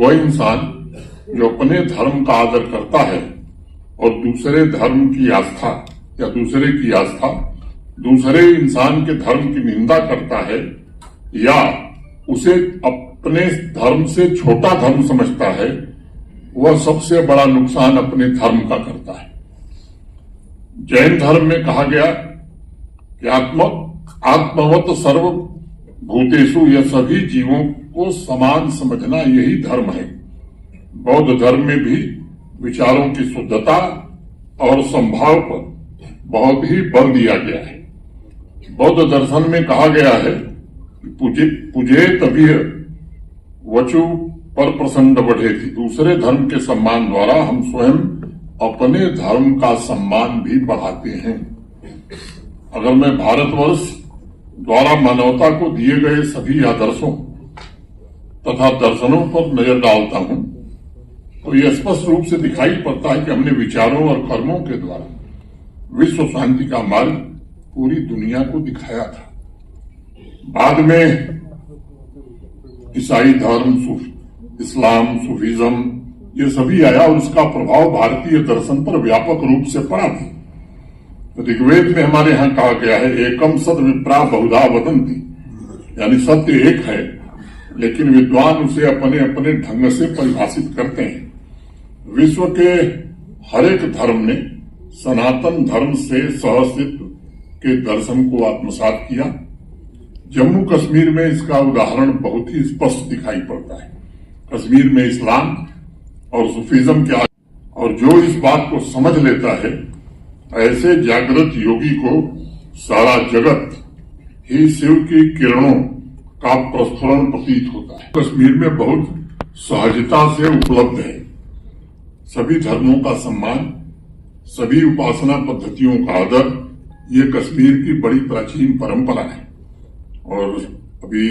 वह इंसान जो अपने धर्म का आदर करता है और दूसरे धर्म की आस्था या दूसरे की आस्था दूसरे इंसान के धर्म की निंदा करता है या उसे अपने धर्म से छोटा धर्म समझता है, वह सबसे बड़ा नुकसान अपने धर्म का करता है। जैन धर्म में कहा गया कि आत्मवत सर्व भूतेषु, यह सभी जीवों को समान समझना यही धर्म है। बौद्ध धर्म में भी विचारों की शुद्धता और संभाव पर बहुत ही बल दिया गया है। बौद्ध दर्शन में कहा गया है कि पूजे तभी वचु पर प्रसन्न बढ़े थी। दूसरे धर्म के सम्मान द्वारा हम स्वयं अपने धर्म का सम्मान भी बढ़ाते हैं। अगर मैं भारतवर्ष द्वारा मानवता को दिए गए सभी आदर्शों तथा दर्शनों पर नजर डालता हूं तो यह स्पष्ट रूप से दिखाई पड़ता है कि हमने विचारों और कर्मों के द्वारा विश्व शांति का मार्ग पूरी दुनिया को दिखाया था। बाद में ईसाई धर्म, इस्लाम, सूफीज्म, ये सभी आया और उसका प्रभाव भारतीय दर्शन पर व्यापक रूप से पड़ा था। ऋग्वेद में हमारे यहाँ कहा गया है, एकम सद विप्रा बहुधा वदंती, यानी सत्य एक है लेकिन विद्वान उसे अपने अपने ढंग से परिभाषित करते हैं। विश्व के हर एक धर्म ने सनातन धर्म से सहअस्तित्व के दर्शन को आत्मसात किया। जम्मू कश्मीर में इसका उदाहरण बहुत ही स्पष्ट दिखाई पड़ता है। कश्मीर में इस्लाम और सूफीज्म के और जो इस बात को समझ लेता है, ऐसे जागृत योगी को सारा जगत ही शिव की किरणों का प्रस्फुरण प्रतीत होता है। कश्मीर में बहुत सहजता से उपलब्ध है। सभी धर्मों का सम्मान, सभी उपासना पद्धतियों का आदर, ये कश्मीर की बड़ी प्राचीन परंपरा है। और अभी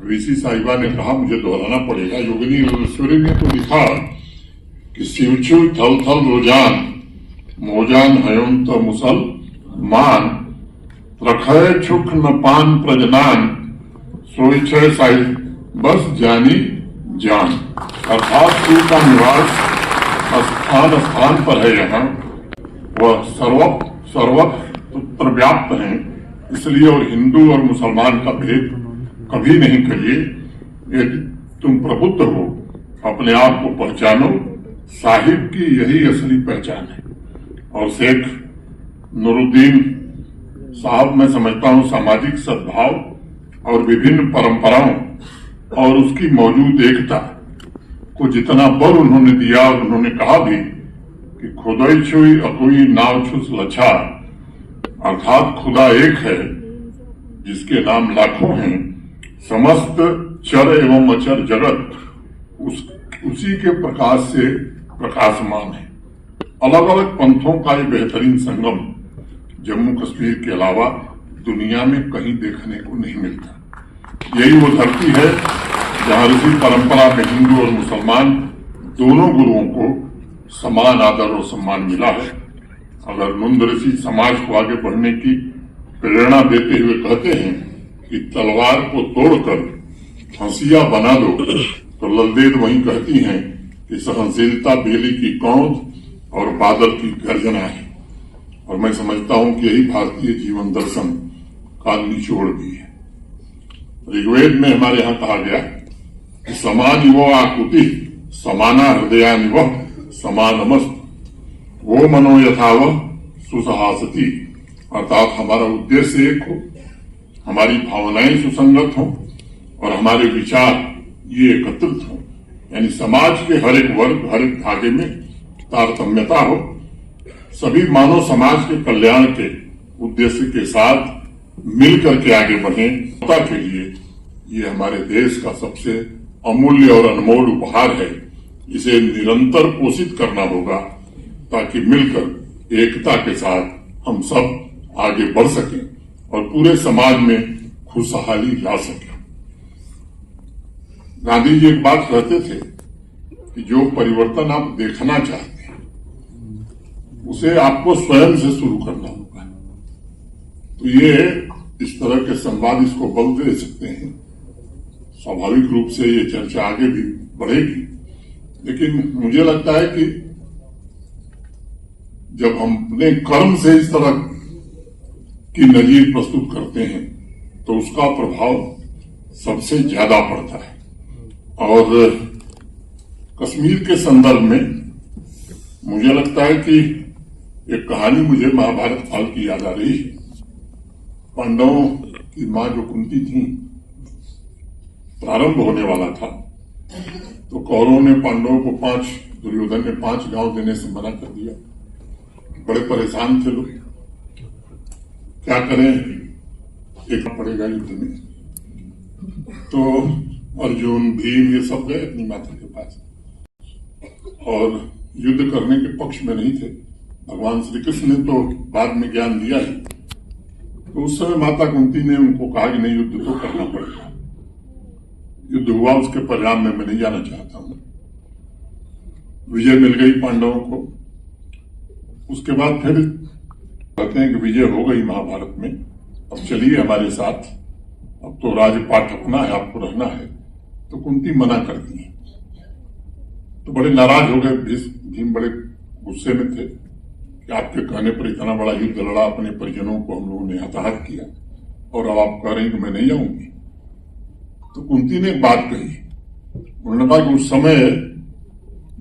वीसी साहिबा ने कहा, मुझे दोहराना पड़ेगा, योगिनी राजेश्वरी ने तो लिखा कि शिवचु थल थल रोजान मोजान हयोंत मुसलमान रखय छुक न पान प्रजनान सोइछय साई बस जानी जान। अर्थात शिव का निवास स्थान स्थान पर है, यहाँ वह सर्वत्र व्याप्त है। इसलिए और हिंदू और मुसलमान का भेद कभी नहीं करिए। यदि तुम प्रबुद्ध हो, अपने आप को पहचानो, साहिब की यही असली पहचान है। और शेख नूरुद्दीन साहब, मैं समझता हूं सामाजिक सद्भाव और विभिन्न परंपराओं और उसकी मौजूद एकता को जितना बल उन्होंने दिया, और उन्होंने कहा भी कि खुदाई छुई अकुई नाव छुस लच्छा, अर्थात खुदा एक है जिसके नाम लाखों हैं। समस्त चर एवं अचर जगत उसी के प्रकाश से प्रकाशमान है। अलग अलग पंथों का ये बेहतरीन संगम जम्मू कश्मीर के अलावा दुनिया में कहीं देखने को नहीं मिलता। यही वो धरती है जहां ऋषि परंपरा में हिंदू और मुसलमान दोनों गुरुओं को समान आदर और सम्मान मिला है। अगर नंद ऋषि समाज को आगे बढ़ने की प्रेरणा देते हुए कहते हैं कि तलवार को तोड़कर हंसिया बना दो, तो ललदेद वहीं कहती हैं कि सहनशीलता बेली की कौंध और बादल की गर्जना है। और मैं समझता हूं कि यही भारतीय जीवन दर्शन का निचोड़ भी है। ऋग्वेद में हमारे यहाँ कहा गया कि समान वो आकुति समाना हृदयानिव समानमस्त वो मनो यथाव सुसहासती, अर्थात हमारा उद्देश्य एक हो, हमारी भावनाएं सुसंगत हो और हमारे विचार ये एकत्रित हो, यानी समाज के हर एक वर्ग, हर एक धागे में तारतम्यता हो। सभी मानव समाज के कल्याण के उद्देश्य के साथ मिलकर के आगे बढ़े। के लिए ये हमारे देश का सबसे अमूल्य और अनमोल उपहार है। इसे निरंतर पोषित करना होगा ताकि मिलकर एकता के साथ हम सब आगे बढ़ सकें और पूरे समाज में खुशहाली ला सकें। गांधी जी एक बात कहते थे कि जो परिवर्तन आप देखना चाहते हैं उसे आपको स्वयं से शुरू करना होगा। तो ये इस तरह के संवाद इसको बल दे सकते हैं। स्वाभाविक रूप से ये चर्चा आगे भी बढ़ेगी। लेकिन मुझे लगता है कि जब हम अपने कर्म से इस तरह की नजीर प्रस्तुत करते हैं तो उसका प्रभाव सबसे ज्यादा पड़ता है। और कश्मीर के संदर्भ में मुझे लगता है कि एक कहानी मुझे महाभारत काल की याद आ रही है। पांडवों की मां जो कुंती थी, प्रारंभ होने वाला था तो कौरवों ने पांडवों को दुर्योधन ने 5 गांव देने से मना कर दिया। बड़े परेशान थे लोग, क्या करें, एक पड़ेगा युद्ध में। तो अर्जुन, भीम ये सब गए अपनी माता के पास और युद्ध करने के पक्ष में नहीं थे। भगवान श्री कृष्ण ने तो बाद में ज्ञान दिया ही। तो उस समय माता कुंती ने उनको कहा कि नहीं, युद्ध तो करना पड़ेगा। युद्ध हुआ, उसके परिणाम में मैं नहीं जाना चाहता हूं। विजय मिल गई पांडवों को। उसके बाद फिर कहते हैं कि विजय हो गई महाभारत में, अब चलिए हमारे साथ, अब तो राजपाट अपना है, आपको रहना है। तो कुंती मना कर दी। तो बड़े नाराज हो गए। भीम बड़े गुस्से में थे कि आपके कहने पर इतना बड़ा युद्ध लड़ा, अपने परिजनों को हम लोगों ने हताहत किया और अब आप कह रहे हैं कि मैं नहीं जाऊंगी। तो कुंती ने एक बात कही, उन्होंने कहा कि उस समय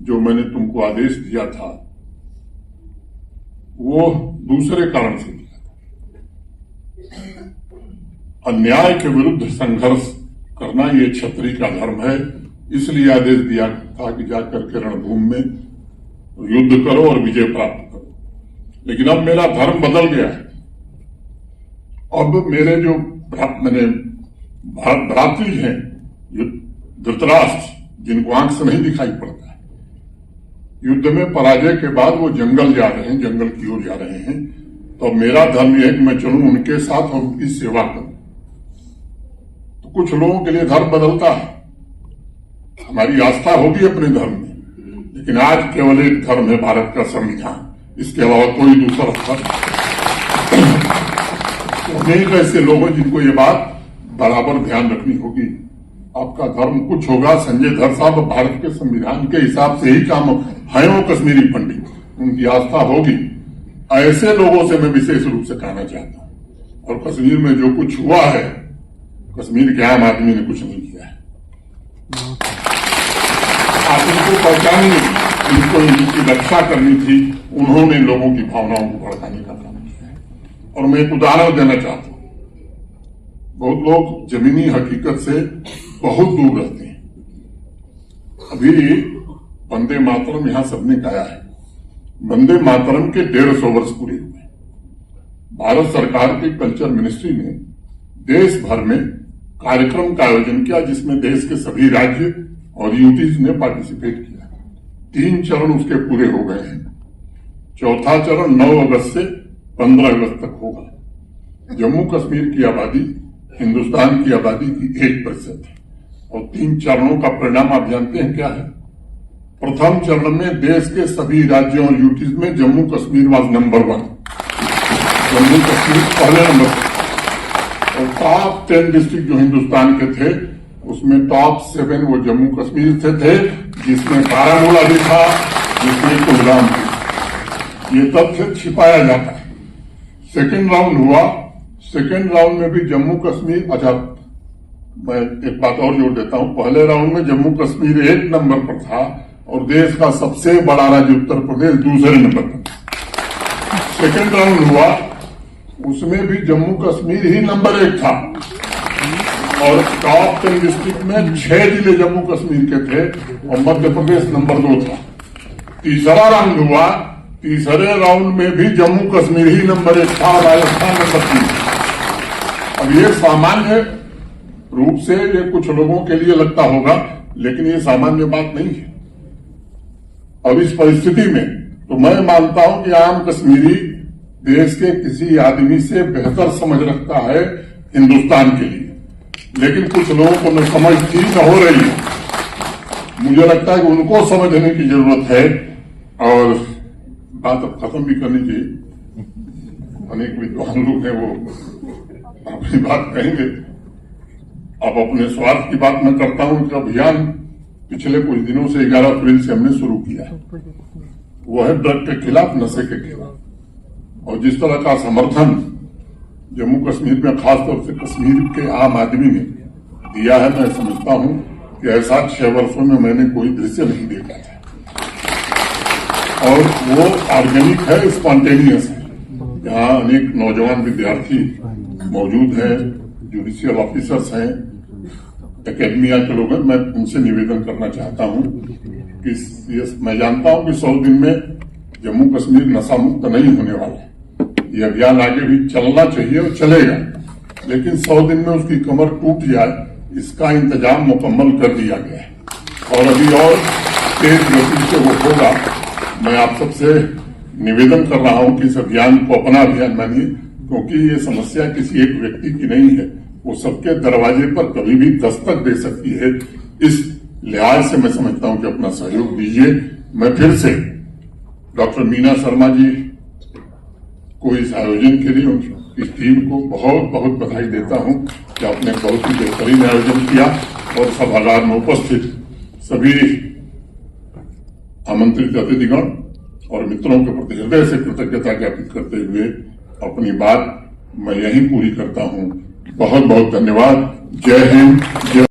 जो मैंने तुमको आदेश दिया था वो दूसरे कारण से दिया था। अन्याय के विरुद्ध संघर्ष करना ये क्षत्रिय का धर्म है, इसलिए आदेश दिया था कि जाकर के रणभूमि में युद्ध करो और विजय प्राप्त करो। लेकिन अब मेरा धर्म बदल गया है। अब मेरे जो मैंने भ्रातृ हैं, धृतराष्ट्र, जिनको आंख से नहीं दिखाई पड़ता है, युद्ध में पराजय के बाद वो जंगल जा रहे हैं, जंगल की ओर जा रहे हैं। तो मेरा धर्म यह है कि मैं चलूं उनके साथ और उनकी सेवा करूं। तो कुछ लोगों के लिए धर्म बदलता है, हमारी आस्था होगी अपने धर्म में, लेकिन आज केवल एक धर्म है, भारत का संविधान, इसके अलावा कोई दूसरा धर्म। तो अनेक ऐसे लोग हैं जिनको ये बात बराबर ध्यान रखनी होगी। आपका धर्म कुछ होगा, संजय धर साहब भारत के संविधान के हिसाब से ही काम है, वो कश्मीरी पंडित, उनकी आस्था होगी। ऐसे लोगों से मैं विशेष रूप से कहना चाहता हूं। और कश्मीर में जो कुछ हुआ है, कश्मीर के आम आदमी ने कुछ नहीं किया है। आप इनको पहचानिए, इनको इनकी रक्षा करनी थी, उन्होंने लोगों की भावनाओं को भड़काने का काम किया है। और मैं एक उदाहरण देना चाहता हूं। बहुत लोग जमीनी हकीकत से बहुत दूर रहते हैं। अभी वंदे मातरम यहां सबने गाया है। वंदे मातरम के 150 वर्ष पूरे हुए। भारत सरकार की कल्चर मिनिस्ट्री ने देश भर में कार्यक्रम का आयोजन किया, जिसमें देश के सभी राज्य और यूटीज ने पार्टिसिपेट किया। 3 चरण उसके पूरे हो गए हैं। चौथा चरण 9 अगस्त से 15 अगस्त तक होगा। जम्मू कश्मीर की आबादी हिंदुस्तान की आबादी की 1% है। और 3 चरणों का परिणाम आप जानते हैं क्या है? प्रथम चरण में देश के सभी राज्यों और यूटीज में जम्मू कश्मीर वाज नंबर 1। जम्मू कश्मीर पहले नंबर पर। और टॉप 10 डिस्ट्रिक्ट जो हिंदुस्तान के थे, उसमें टॉप 7 वो जम्मू कश्मीर से थे, जिसमें बारामूला भी था, जिसमें कुलगाम भी। ये तथ्य छिपाया जाता है। सेकेंड राउंड हुआ, सेकेंड राउंड में भी जम्मू कश्मीर, अच्छा मैं एक बात और जोड़ देता हूं, पहले राउंड में जम्मू कश्मीर 1 नंबर पर था और देश का सबसे बड़ा राज्य उत्तर प्रदेश दूसरे नंबर पर। सेकेंड राउंड हुआ, उसमें भी जम्मू कश्मीर ही नंबर 1 था और टॉप 10 डिस्ट्रिक्ट में 6 जिले जम्मू कश्मीर के थे और मध्य प्रदेश नंबर 2 था। तीसरा राउंड हुआ, तीसरे राउंड में भी जम्मू कश्मीर ही नंबर 1 था, राजस्थान नंबर 3। अब ये सामान्य रूप से ये कुछ लोगों के लिए लगता होगा, लेकिन ये सामान्य बात नहीं है। अब इस परिस्थिति में तो मैं मानता हूं कि आम कश्मीरी देश के किसी आदमी से बेहतर समझ रखता है हिंदुस्तान के लिए, लेकिन कुछ लोगों को न समझ थी न हो रही है। मुझे लगता है कि उनको समझने की जरूरत है। और बात अब खत्म भी करनी चाहिए। अनेक विद्वान लोग हैं, वो अपनी बात कहेंगे। अब अपने स्वार्थ की बात मैं करता हूं कि अभियान पिछले कुछ दिनों से 11 अप्रैल से हमने शुरू किया है, वो है ड्रग के खिलाफ, नशे के खिलाफ। और जिस तरह का समर्थन जम्मू कश्मीर में खासतौर से कश्मीर के आम आदमी ने दिया है, मैं समझता हूं कि ऐसा 6 वर्षों में मैंने कोई दृश्य नहीं देखा था। और वो ऑर्गेनिक है, स्पॉन्टेनियस है। यहाँ अनेक नौजवान विद्यार्थी मौजूद हैं, जुडिशियल ऑफिसर्स हैं, एकेडमिया के लोग हैं। मैं उनसे निवेदन करना चाहता हूं कि मैं जानता हूं कि 100 दिन में जम्मू कश्मीर नशा मुक्त नहीं होने वाला है। ये अभियान आगे भी चलना चाहिए और चलेगा, लेकिन 100 दिन में उसकी कमर टूट जाए, इसका इंतजाम मुकम्मल कर दिया गया है और अभी और तेज गति से वो होगा। मैं आप सबसे निवेदन कर रहा हूं कि इस अभियान को अपना अभियान मानिए, क्योंकि ये समस्या किसी एक व्यक्ति की नहीं है, वो सबके दरवाजे पर कभी भी दस्तक दे सकती है। इस लिहाज से मैं समझता हूं कि अपना सहयोग दीजिए। मैं फिर से डॉक्टर मीना शर्मा जी को इस आयोजन के लिए उनकी टीम को बहुत बहुत बधाई देता हूं कि आपने बहुत ही बेहतरीन आयोजन किया और सभागार में उपस्थित सभी आमंत्रित अतिथिगण और मित्रों के प्रति हृदय से कृतज्ञता ज्ञापित करते हुए अपनी बात मैं यहीं पूरी करता हूं। बहुत बहुत धन्यवाद। जय हिंद, जय